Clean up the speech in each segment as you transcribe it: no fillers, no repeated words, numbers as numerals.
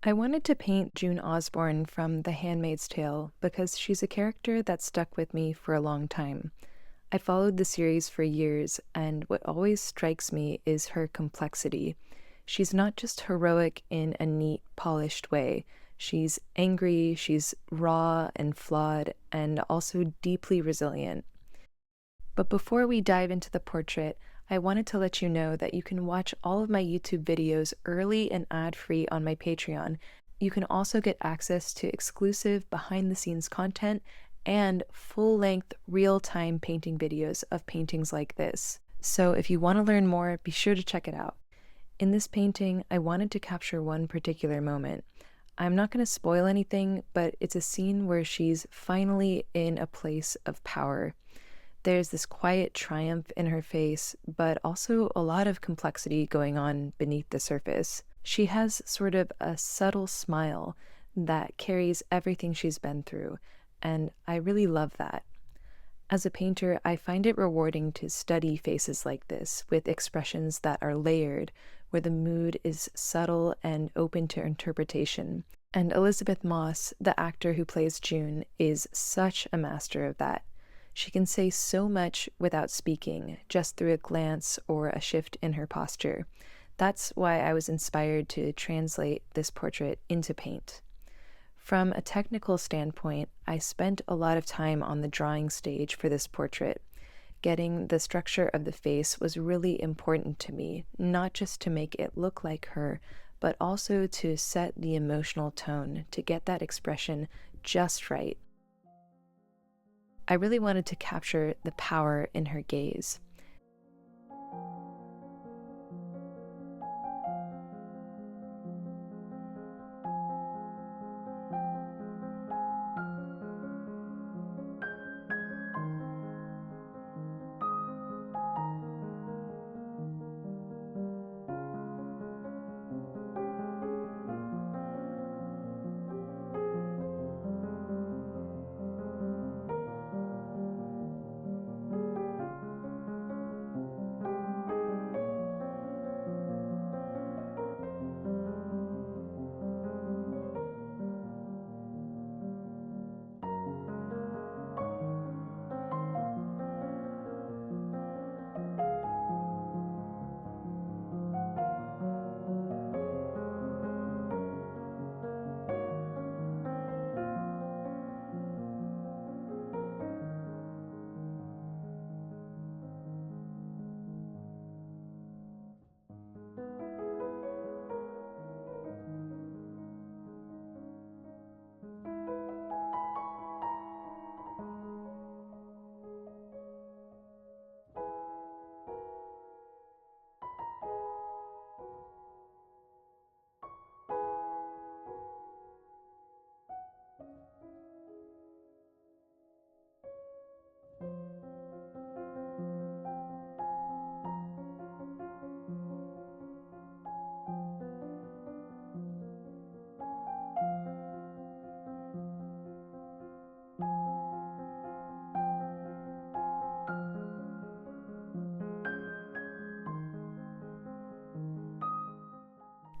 I wanted to paint June Osborne from The Handmaid's Tale because she's a character that stuck with me for a long time. I followed the series for years, and what always strikes me is her complexity. She's not just heroic in a neat, polished way. She's angry, she's raw and flawed, and also deeply resilient. But before we dive into the portrait, I wanted to let you know that you can watch all of my YouTube videos early and ad-free on my Patreon. You can also get access to exclusive behind-the-scenes content and full-length, real-time painting videos of paintings like this. So if you want to learn more, be sure to check it out. In this painting, I wanted to capture one particular moment. I'm not going to spoil anything, but it's a scene where she's finally in a place of power. There's this quiet triumph in her face, but also a lot of complexity going on beneath the surface. She has sort of a subtle smile that carries everything she's been through, and I really love that. As a painter, I find it rewarding to study faces like this, with expressions that are layered, where the mood is subtle and open to interpretation. And Elizabeth Moss, the actor who plays June, is such a master of that. She can say so much without speaking, just through a glance or a shift in her posture. That's why I was inspired to translate this portrait into paint. From a technical standpoint, I spent a lot of time on the drawing stage for this portrait. Getting the structure of the face was really important to me, not just to make it look like her, but also to set the emotional tone, to get that expression just right. I really wanted to capture the power in her gaze.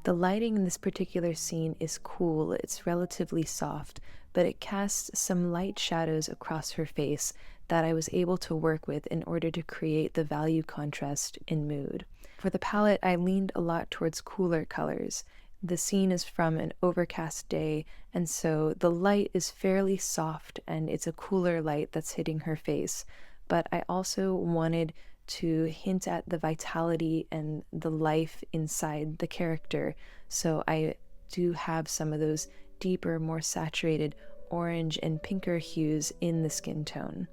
The lighting in this particular scene is cool, it's relatively soft, but it casts some light shadows across her face that I was able to work with in order to create the value contrast in mood. For the palette, I leaned a lot towards cooler colors. The scene is from an overcast day, and so the light is fairly soft and it's a cooler light that's hitting her face. But I also wanted to hint at the vitality and the life inside the character. So I do have some of those deeper, more saturated orange and pinker hues in the skin tone.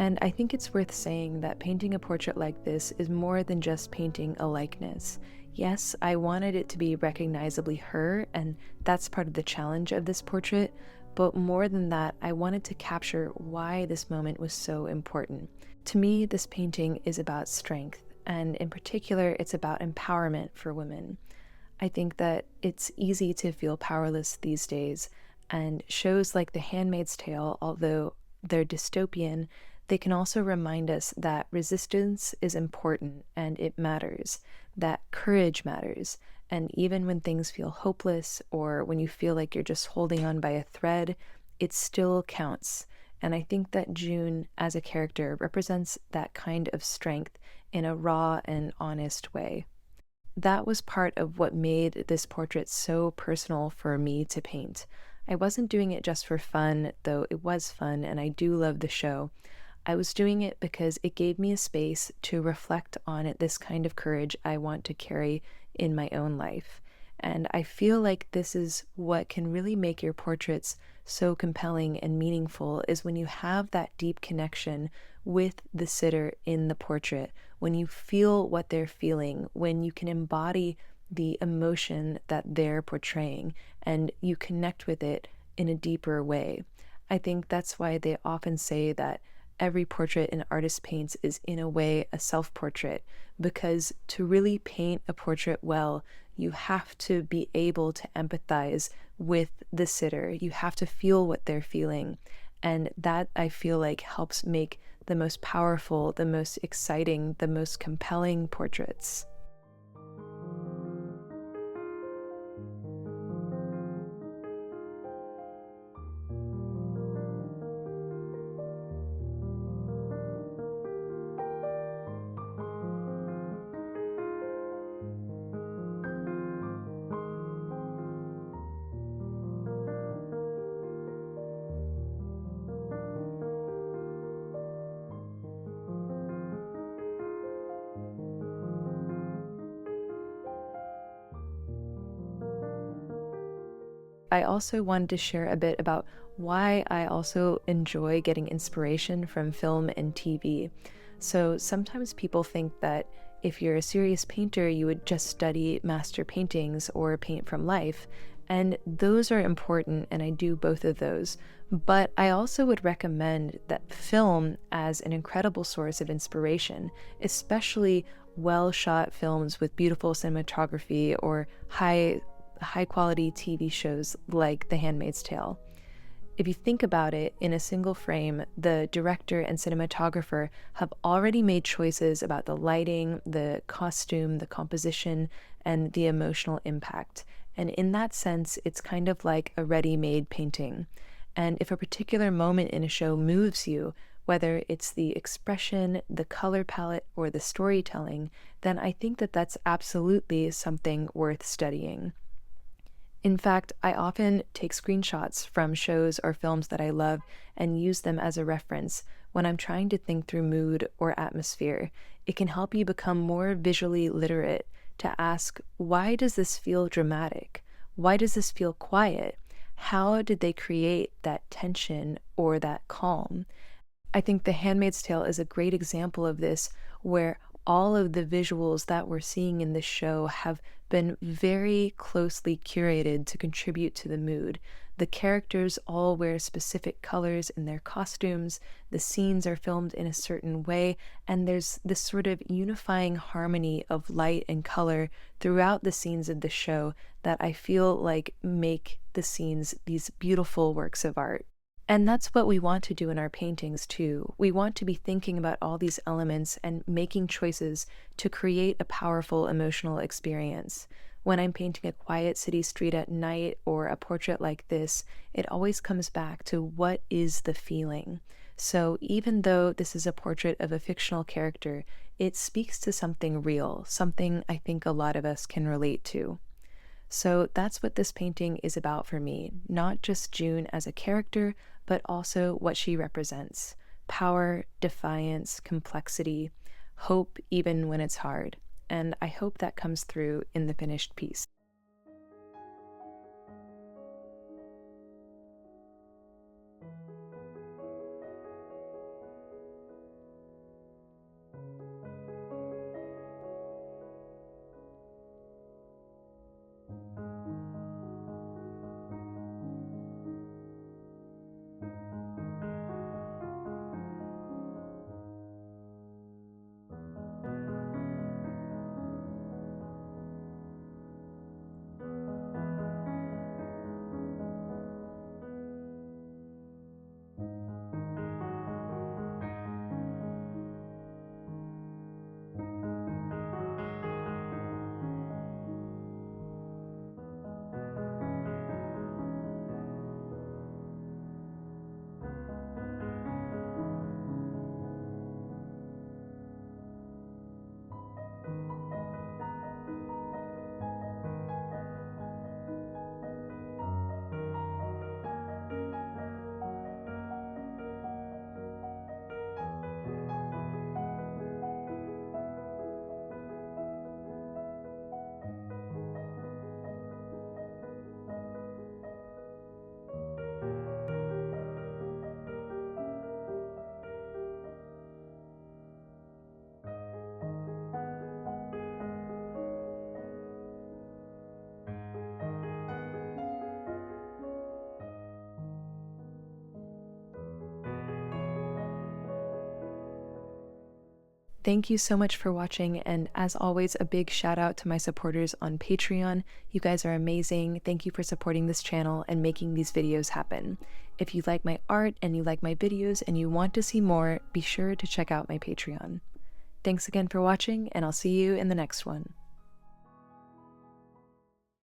And I think it's worth saying that painting a portrait like this is more than just painting a likeness. Yes, I wanted it to be recognizably her, and that's part of the challenge of this portrait, but more than that, I wanted to capture why this moment was so important. To me, this painting is about strength, and in particular, it's about empowerment for women. I think that it's easy to feel powerless these days, and shows like The Handmaid's Tale, although they're dystopian, they can also remind us that resistance is important and it matters, that courage matters, and even when things feel hopeless or when you feel like you're just holding on by a thread, it still counts. And I think that June, as a character, represents that kind of strength in a raw and honest way. That was part of what made this portrait so personal for me to paint. I wasn't doing it just for fun, though it was fun and I do love the show. I was doing it because it gave me a space to reflect on it, this kind of courage I want to carry in my own life. And I feel like this is what can really make your portraits so compelling and meaningful is when you have that deep connection with the sitter in the portrait, when you feel what they're feeling, when you can embody the emotion that they're portraying and you connect with it in a deeper way. I think that's why they often say that every portrait an artist paints is, in a way, a self portrait, because to really paint a portrait well, you have to be able to empathize with the sitter. You have to feel what they're feeling. And that I feel like helps make the most powerful, the most exciting, the most compelling portraits. I also wanted to share a bit about why I also enjoy getting inspiration from film and TV. So sometimes people think that if you're a serious painter, you would just study master paintings or paint from life. And those are important, and I do both of those. But I also would recommend that film as an incredible source of inspiration, especially well shot films with beautiful cinematography or high quality TV shows like The Handmaid's Tale. If you think about it, in a single frame, the director and cinematographer have already made choices about the lighting, the costume, the composition, and the emotional impact. And in that sense, it's kind of like a ready made painting. And if a particular moment in a show moves you, whether it's the expression, the color palette, or the storytelling, then I think that that's absolutely something worth studying. In fact, I often take screenshots from shows or films that I love and use them as a reference when I'm trying to think through mood or atmosphere. It can help you become more visually literate to ask, why does this feel dramatic? Why does this feel quiet? How did they create that tension or that calm? I think The Handmaid's Tale is a great example of this, where all of the visuals that we're seeing in this show have been very closely curated to contribute to the mood. The characters all wear specific colors in their costumes, the scenes are filmed in a certain way, and there's this sort of unifying harmony of light and color throughout the scenes of the show that I feel like make the scenes these beautiful works of art. And that's what we want to do in our paintings too. We want to be thinking about all these elements and making choices to create a powerful emotional experience. When I'm painting a quiet city street at night or a portrait like this, it always comes back to what is the feeling. So even though this is a portrait of a fictional character, it speaks to something real, something I think a lot of us can relate to. So that's what this painting is about for me, not just June as a character, but also what she represents: power, defiance, complexity, hope even when it's hard. And I hope that comes through in the finished piece. Thank you so much for watching, and as always, a big shout out to my supporters on Patreon. You guys are amazing. Thank you for supporting this channel and making these videos happen. If you like my art and you like my videos and you want to see more, be sure to check out my Patreon. Thanks again for watching, and I'll see you in the next one.